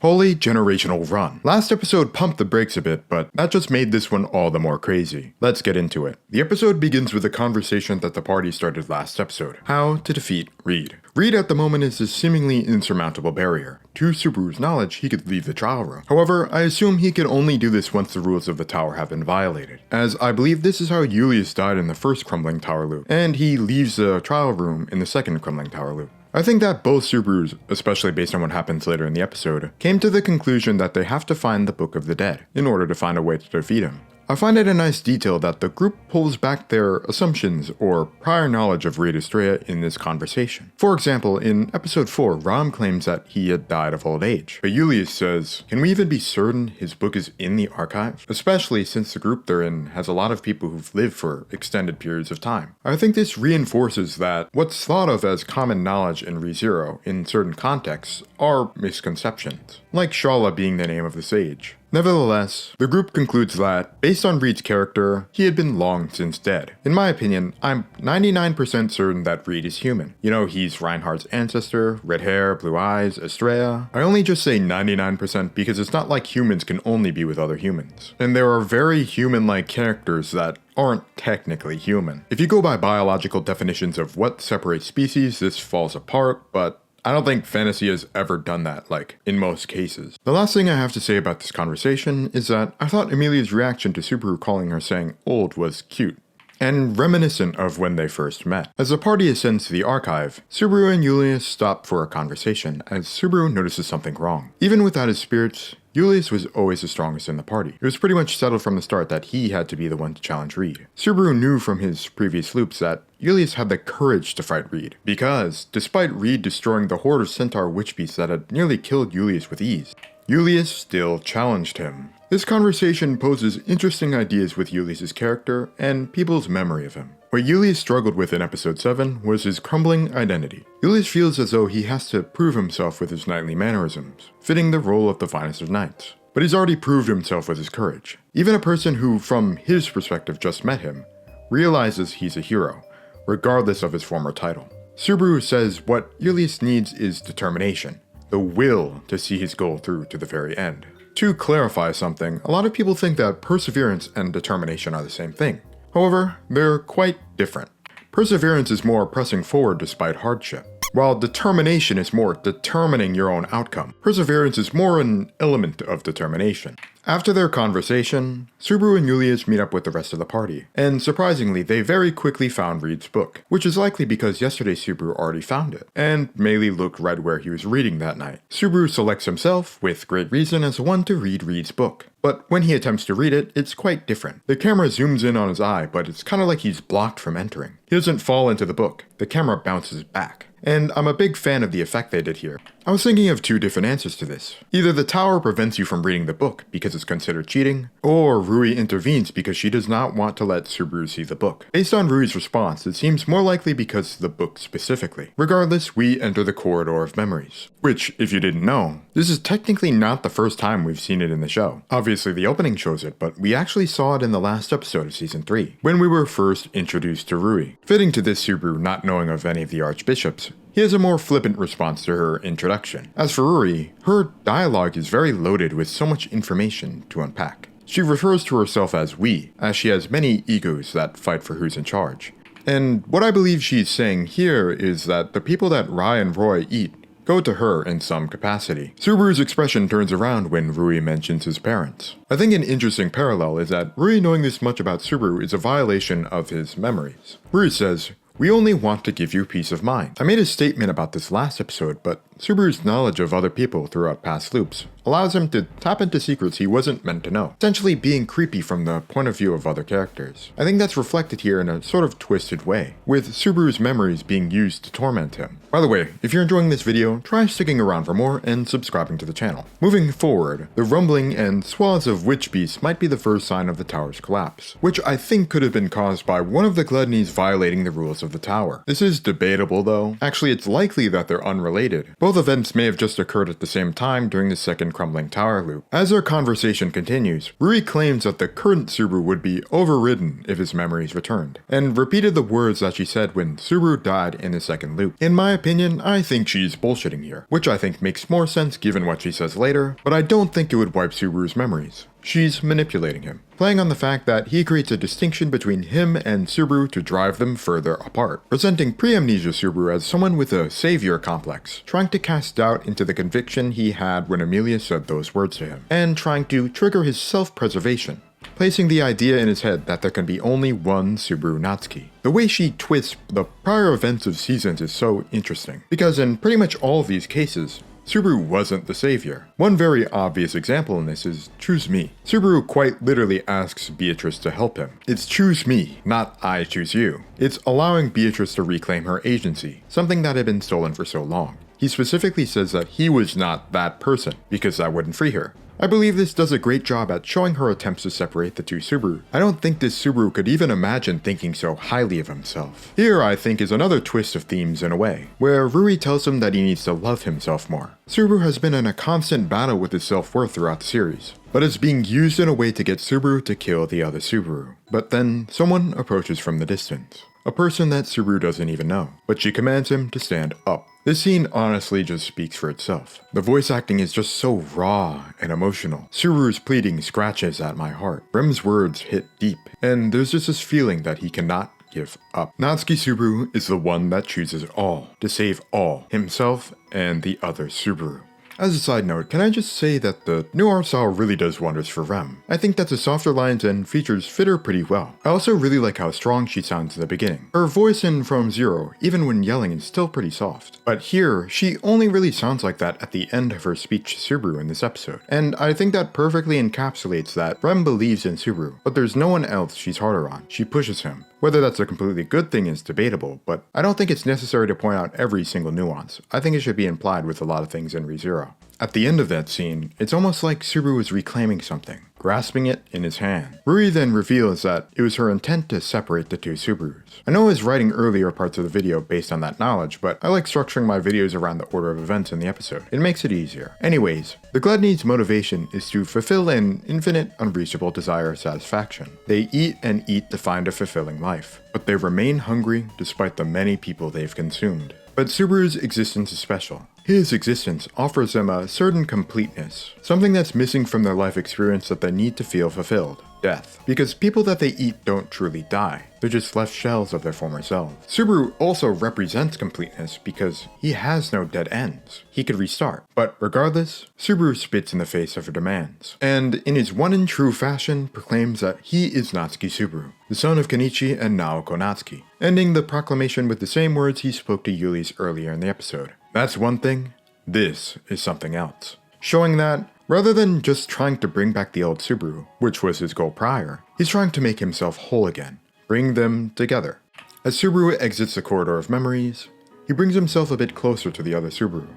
Holy generational run. Last episode pumped the brakes a bit, but that just made this one all the more crazy. Let's get into it. The episode begins with a conversation that the party started last episode. How to defeat Reed. Reed at the moment is a seemingly insurmountable barrier. To Subaru's knowledge, he could leave the trial room. However, I assume he can only do this once the rules of the tower have been violated, as I believe this is how Julius died in the first Crumbling Tower loop, and he leaves the trial room in the second Crumbling Tower loop. I think that both Subarus, especially based on what happens later in the episode, came to the conclusion that they have to find the Book of the Dead in order to find a way to defeat him. I find it a nice detail that the group pulls back their assumptions or prior knowledge of Reed Estrella in this conversation. For example, in episode 4, Ram claims that he had died of old age, but Julius says, can we even be certain his book is in the archive? Especially since the group they're in has a lot of people who've lived for extended periods of time. I think this reinforces that what's thought of as common knowledge in ReZero in certain contexts are misconceptions, like Shala being the name of the sage. Nevertheless, the group concludes that, based on Reed's character, he had been long since dead. In my opinion, I'm 99% certain that Reed is human. You know, he's Reinhardt's ancestor, red hair, blue eyes, Estrella. I only just say 99% because it's not like humans can only be with other humans. And there are very human-like characters that aren't technically human. If you go by biological definitions of what separates species, this falls apart, but I don't think fantasy has ever done that, like, in most cases. The last thing I have to say about this conversation is that I thought Emilia's reaction to Subaru calling her saying old was cute, and reminiscent of when they first met. As the party ascends to the archive, Subaru and Julius stop for a conversation as Subaru notices something wrong. Even without his spirits, Julius was always the strongest in the party. It was pretty much settled from the start that he had to be the one to challenge Reed. Subaru knew from his previous loops that Julius had the courage to fight Reed, because despite Reed destroying the horde of centaur witch beasts that had nearly killed Julius with ease, Julius still challenged him. This conversation poses interesting ideas with Julius' character and people's memory of him. What Julius struggled with in episode 7 was his crumbling identity. Julius feels as though he has to prove himself with his knightly mannerisms, fitting the role of the finest of knights. But he's already proved himself with his courage. Even a person who, from his perspective, just met him, realizes he's a hero, regardless of his former title. Subaru says what Julius needs is determination, the will to see his goal through to the very end. To clarify something, a lot of people think that perseverance and determination are the same thing. However, they're quite different. Perseverance is more pressing forward despite hardship, while determination is more determining your own outcome. Perseverance is more an element of determination. After their conversation, Subaru and Julius meet up with the rest of the party, and surprisingly, they very quickly found Reed's book, which is likely because yesterday Subaru already found it, and Meili looked right where he was reading that night. Subaru selects himself, with great reason, as the one to read Reed's book. But when he attempts to read it, it's quite different. The camera zooms in on his eye, but it's kinda like he's blocked from entering. He doesn't fall into the book, the camera bounces back. And I'm a big fan of the effect they did here. I was thinking of two different answers to this. Either the tower prevents you from reading the book because it's considered cheating, or Rui intervenes because she does not want to let Subaru see the book. Based on Rui's response, it seems more likely because of the book specifically. Regardless, we enter the corridor of memories, which, if you didn't know, this is technically not the first time we've seen it in the show. Obviously the opening shows it, but we actually saw it in the last episode of season 3, when we were first introduced to Rui. Fitting to this Subaru not knowing of any of the archbishops, he has a more flippant response to her introduction. As for Rui, her dialogue is very loaded with so much information to unpack. She refers to herself as we, as she has many egos that fight for who's in charge. And what I believe she's saying here is that the people that Rai and Roy eat go to her in some capacity. Subaru's expression turns around when Rui mentions his parents. I think an interesting parallel is that Rui knowing this much about Subaru is a violation of his memories. Rui says, "We only want to give you peace of mind." I made a statement about this last episode, but Subaru's knowledge of other people throughout past loops allows him to tap into secrets he wasn't meant to know, essentially being creepy from the point of view of other characters. I think that's reflected here in a sort of twisted way, with Subaru's memories being used to torment him. By the way, if you're enjoying this video, try sticking around for more and subscribing to the channel. Moving forward, the rumbling and swaths of witch beasts might be the first sign of the tower's collapse, which I think could have been caused by one of the gluttonies violating the rules of the tower. This is debatable though. Actually, it's likely that they're unrelated. Both events may have just occurred at the same time during the second Crumbling Tower loop. As their conversation continues, Rui claims that the current Subaru would be overridden if his memories returned, and repeated the words that she said when Subaru died in the second loop. In my opinion, I think she's bullshitting here, which I think makes more sense given what she says later, but I don't think it would wipe Subaru's memories. She's manipulating him, playing on the fact that he creates a distinction between him and Subaru to drive them further apart, presenting pre-amnesia Subaru as someone with a savior complex, trying to cast doubt into the conviction he had when Amelia said those words to him, and trying to trigger his self-preservation, placing the idea in his head that there can be only one Subaru Natsuki. The way she twists the prior events of seasons is so interesting, because in pretty much all of these cases, Subaru wasn't the savior. One very obvious example in this is choose me. Subaru quite literally asks Beatrice to help him. It's choose me, not I choose you. It's allowing Beatrice to reclaim her agency, something that had been stolen for so long. He specifically says that he was not that person, because that wouldn't free her. I believe this does a great job at showing her attempts to separate the two Subaru. I don't think this Subaru could even imagine thinking so highly of himself. Here, I think, is another twist of themes in a way, where Rui tells him that he needs to love himself more. Subaru has been in a constant battle with his self-worth throughout the series, but it's being used in a way to get Subaru to kill the other Subaru. But then, someone approaches from the distance. A person that Subaru doesn't even know, but she commands him to stand up. This scene honestly just speaks for itself. The voice acting is just so raw and emotional. Subaru's pleading scratches at my heart. Rem's words hit deep, and there's just this feeling that he cannot give up. Natsuki Subaru is the one that chooses all, to save all, himself and the other Subaru. As a side note, can I just say that the new art style really does wonders for Rem. I think that the softer lines and features fit her pretty well. I also really like how strong she sounds in the beginning. Her voice in From Zero, even when yelling, is still pretty soft. But here, she only really sounds like that at the end of her speech to Subaru in this episode. And I think that perfectly encapsulates that Rem believes in Subaru, but there's no one else she's harder on. She pushes him. Whether that's a completely good thing is debatable, but I don't think it's necessary to point out every single nuance. I think it should be implied with a lot of things in ReZero. At the end of that scene, it's almost like Subaru is reclaiming something, grasping it in his hand. Rui then reveals that it was her intent to separate the two Subarus. I know I was writing earlier parts of the video based on that knowledge, but I like structuring my videos around the order of events in the episode. It makes it easier. Anyways, the Gluttony's motivation is to fulfill an infinite, unreachable desire of satisfaction. They eat and eat to find a fulfilling life, but they remain hungry despite the many people they've consumed. But Subaru's existence is special. His existence offers them a certain completeness, something that's missing from their life experience that they need to feel fulfilled. Death. Because people that they eat don't truly die. They're just left shells of their former selves. Subaru also represents completeness because he has no dead ends. He could restart. But regardless, Subaru spits in the face of her demands, and in his one and true fashion proclaims that he is Natsuki Subaru, the son of Kenichi and Naoko Natsuki, ending the proclamation with the same words he spoke to Yuli's earlier in the episode. That's one thing, this is something else. Showing that, rather than just trying to bring back the old Subaru, which was his goal prior, he's trying to make himself whole again, bring them together. As Subaru exits the corridor of memories, he brings himself a bit closer to the other Subaru,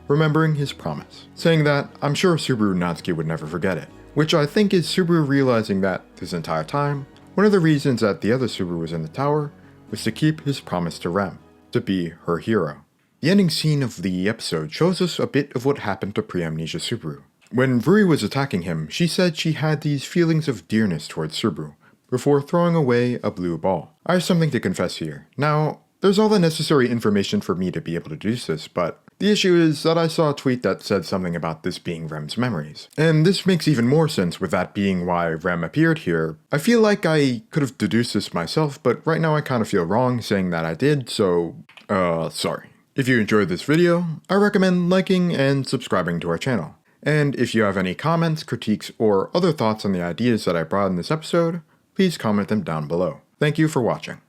remembering his promise, saying that I'm sure Subaru Natsuki would never forget it, which I think is Subaru realizing that, this entire time, one of the reasons that the other Subaru was in the tower was to keep his promise to Rem, to be her hero. The ending scene of the episode shows us a bit of what happened to pre-amnesia Subaru. When Rui was attacking him, she said she had these feelings of dearness towards Subaru, before throwing away a blue ball. I have something to confess here. Now, there's all the necessary information for me to be able to deduce this, but the issue is that I saw a tweet that said something about this being Rem's memories. And this makes even more sense with that being why Rem appeared here. I feel like I could have deduced this myself, but right now I kind of feel wrong saying that I did, so, sorry. If you enjoyed this video, I recommend liking and subscribing to our channel. And if you have any comments, critiques, or other thoughts on the ideas that I brought in this episode, please comment them down below. Thank you for watching.